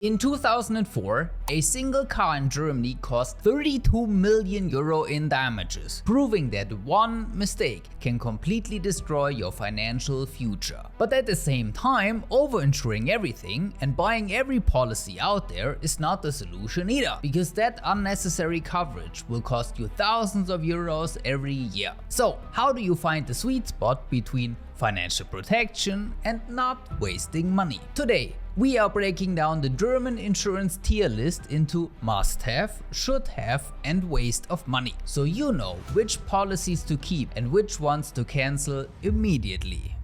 In 2004, a single car in Germany cost 32 million euro in damages, proving that one mistake can completely destroy your financial future. But at the same time, over-insuring everything and buying every policy out there is not the solution either, because that unnecessary coverage will cost you thousands of euros every year. So, how do you find the sweet spot between financial protection and not wasting money? Today, we are breaking down the German insurance tier list into must-have, should-have and waste of money, so you know which policies to keep and which ones to cancel immediately.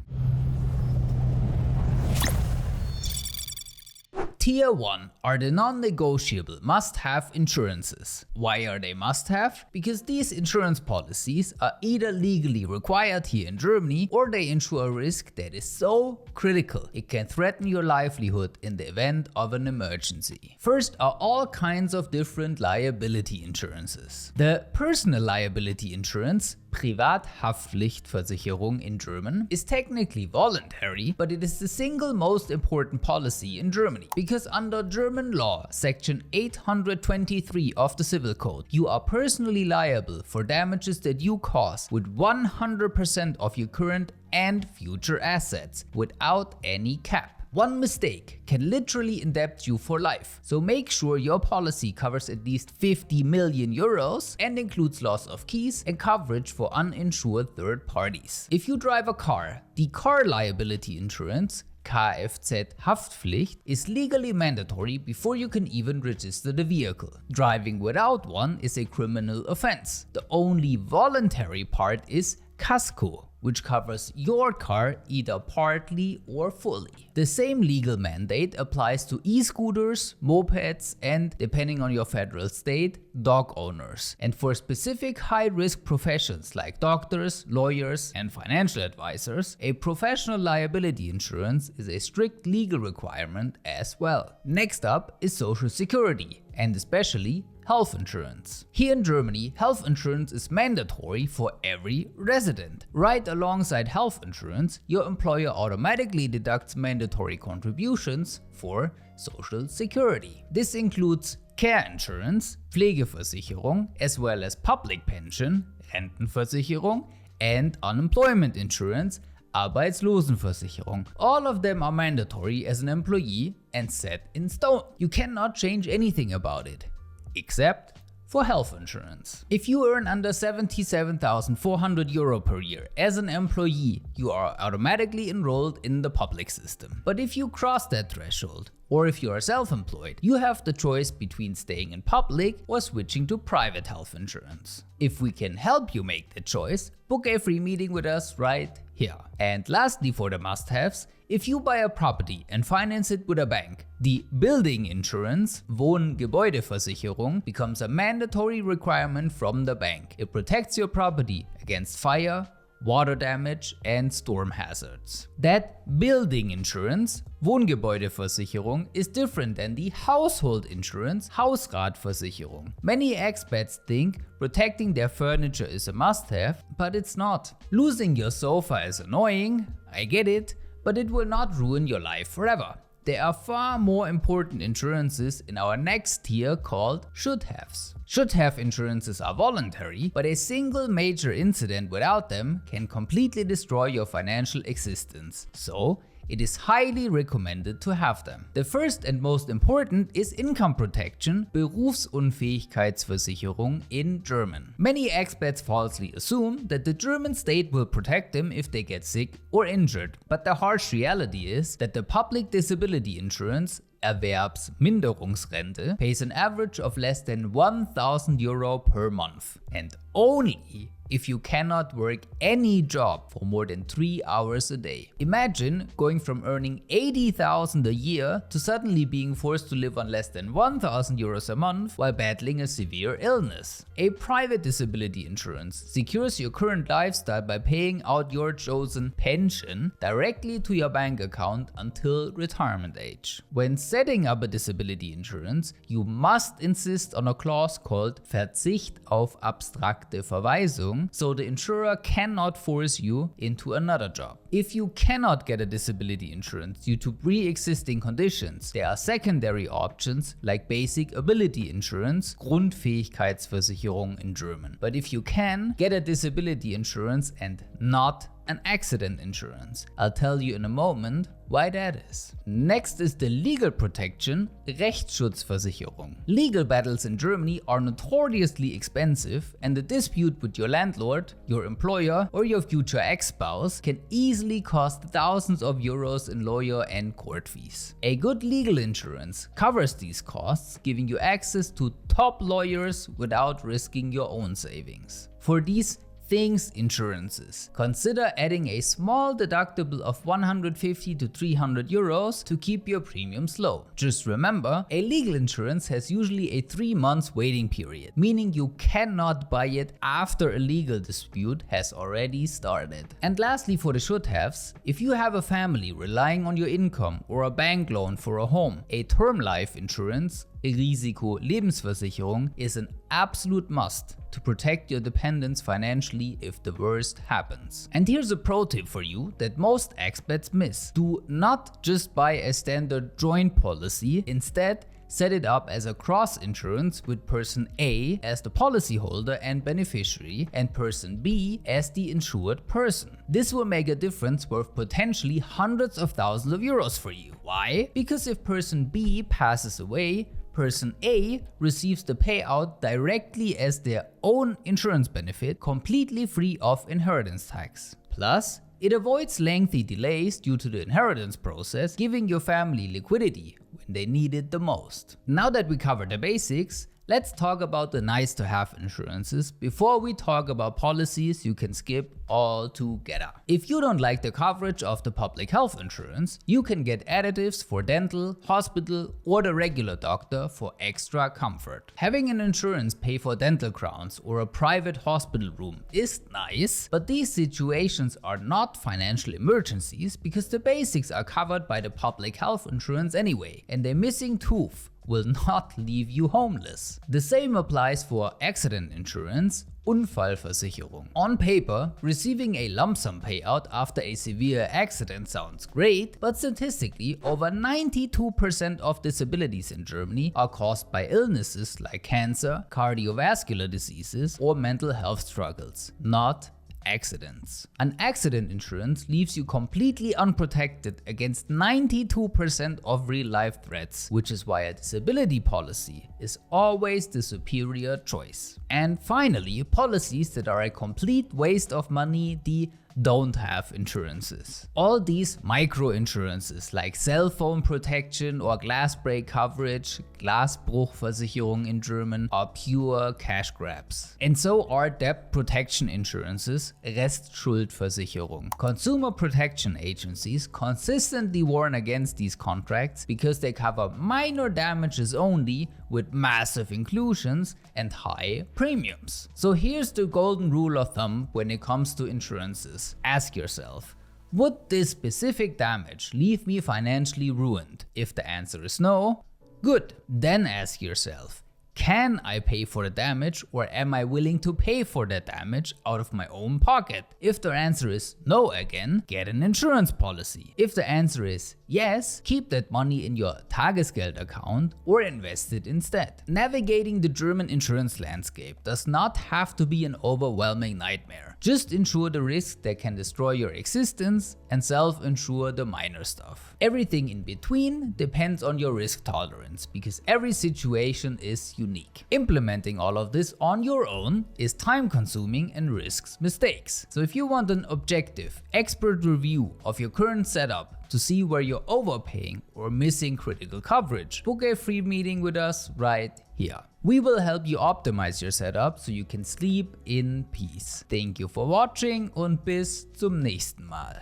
Tier 1 are the non-negotiable must-have insurances. Why are they must-have? Because these insurance policies are either legally required here in Germany or they insure a risk that is so critical it can threaten your livelihood in the event of an emergency. First are all kinds of different liability insurances. The personal liability insurance, Privathaftpflichtversicherung in German, is technically voluntary, but it is the single most important policy in Germany. Because under German law, section 823 of the Civil Code, you are personally liable for damages that you cause with 100% of your current and future assets, without any cap. One mistake can literally indebt you for life, so make sure your policy covers at least 50 million euros and includes loss of keys and coverage for uninsured third parties. If you drive a car, the car liability insurance, Kfz-Haftpflicht, is legally mandatory before you can even register the vehicle. Driving without one is a criminal offense. The only voluntary part is Kasko, which covers your car either partly or fully. The same legal mandate applies to e-scooters, mopeds and, depending on your federal state, dog owners. And for specific high-risk professions like doctors, lawyers and financial advisors, a professional liability insurance is a strict legal requirement as well. Next up is Social Security, and especially health insurance. Here in Germany, health insurance is mandatory for every resident. Right alongside health insurance, your employer automatically deducts mandatory contributions for Social Security. This includes care insurance, Pflegeversicherung, as well as public pension, Rentenversicherung, and unemployment insurance, Arbeitslosenversicherung. All of them are mandatory as an employee and set in stone. You cannot change anything about it, except for health insurance. If you earn under 77,400 euro per year as an employee, you are automatically enrolled in the public system. But if you cross that threshold, or if you are self-employed, you have the choice between staying in public or switching to private health insurance. If we can help you make that choice, book a free meeting with us right here. And lastly, for the must-haves, if you buy a property and finance it with a bank, the building insurance, Wohngebäudeversicherung, becomes a mandatory requirement from the bank. It protects your property against fire, water damage and storm hazards. That building insurance, Wohngebäudeversicherung, is different than the household insurance, Hausratversicherung. Many expats think protecting their furniture is a must-have, but it's not. Losing your sofa is annoying, I get it, but it will not ruin your life forever. There are far more important insurances in our next tier called should-haves. Should-have insurances are voluntary, but a single major incident without them can completely destroy your financial existence. So, it is highly recommended to have them. The first and most important is income protection, Berufsunfähigkeitsversicherung in German. Many expats falsely assume that the German state will protect them if they get sick or injured, but the harsh reality is that the public disability insurance, Erwerbsminderungsrente, pays an average of less than 1,000 euro per month, and only if you cannot work any job for more than 3 hours a day. Imagine going from earning 80,000 a year to suddenly being forced to live on less than 1,000 euros a month while battling a severe illness. A private disability insurance secures your current lifestyle by paying out your chosen pension directly to your bank account until retirement age. When setting up a disability insurance, you must insist on a clause called Verzicht auf abstrakte Verweisung, Versicherung, so the insurer cannot force you into another job. If you cannot get a disability insurance due to pre-existing conditions, there are secondary options like basic ability insurance, Grundfähigkeitsversicherung in German. But if you can, get a disability insurance and not an accident insurance. I'll tell you in a moment why that is. Next is the legal protection, Rechtsschutzversicherung. Legal battles in Germany are notoriously expensive, and a dispute with your landlord, your employer, or your future ex-spouse can easily cost thousands of euros in lawyer and court fees. A good legal insurance covers these costs, giving you access to top lawyers without risking your own savings. For these things insurances, consider adding a small deductible of 150 to 300 euros to keep your premiums low. Just remember, a legal insurance has usually a 3 months waiting period, meaning you cannot buy it after a legal dispute has already started. And lastly, for the should-haves, if you have a family relying on your income or a bank loan for a home, a term life insurance, Risiko-Lebensversicherung, is an absolute must to protect your dependents financially if the worst happens. And here's a pro tip for you that most expats miss. Do not just buy a standard joint policy, instead set it up as a cross insurance with person A as the policyholder and beneficiary and person B as the insured person. This will make a difference worth potentially hundreds of thousands of euros for you. Why? Because if person B passes away, person A receives the payout directly as their own insurance benefit, completely free of inheritance tax. Plus, it avoids lengthy delays due to the inheritance process, giving your family liquidity when they need it the most. Now that we covered the basics, let's talk about the nice to have insurances before we talk about policies you can skip altogether. If you don't like the coverage of the public health insurance, you can get additives for dental, hospital, or the regular doctor for extra comfort. Having an insurance pay for dental crowns or a private hospital room is nice, but these situations are not financial emergencies because the basics are covered by the public health insurance anyway, and a missing tooth will not leave you homeless. The same applies for accident insurance, Unfallversicherung. On paper, receiving a lump sum payout after a severe accident sounds great, but statistically, over 92% of disabilities in Germany are caused by illnesses like cancer, cardiovascular diseases, or mental health struggles, not accidents. An accident insurance leaves you completely unprotected against 92% of real-life threats, which is why a disability policy is always the superior choice. And finally, policies that are a complete waste of money, the don't have insurances. All these micro insurances like cell phone protection or glass break coverage, Glasbruchversicherung in German, are pure cash grabs. And so are debt protection insurances, Restschuldversicherung. Consumer protection agencies consistently warn against these contracts because they cover minor damages only with massive inclusions and high premiums. So here's the golden rule of thumb when it comes to insurances. Ask yourself, would this specific damage leave me financially ruined? If the answer is no, good. Then ask yourself, can I pay for the damage, or am I willing to pay for that damage out of my own pocket? If the answer is no again, get an insurance policy. If the answer is yes, keep that money in your Tagesgeld account or invest it instead. Navigating the German insurance landscape does not have to be an overwhelming nightmare. Just insure the risk that can destroy your existence and self-insure the minor stuff. Everything in between depends on your risk tolerance because every situation is unique. Implementing all of this on your own is time consuming and risks mistakes. So if you want an objective, expert review of your current setup to see where you're overpaying or missing critical coverage, book a free meeting with us right here. We will help you optimize your setup so you can sleep in peace. Thank you for watching und bis zum nächsten Mal.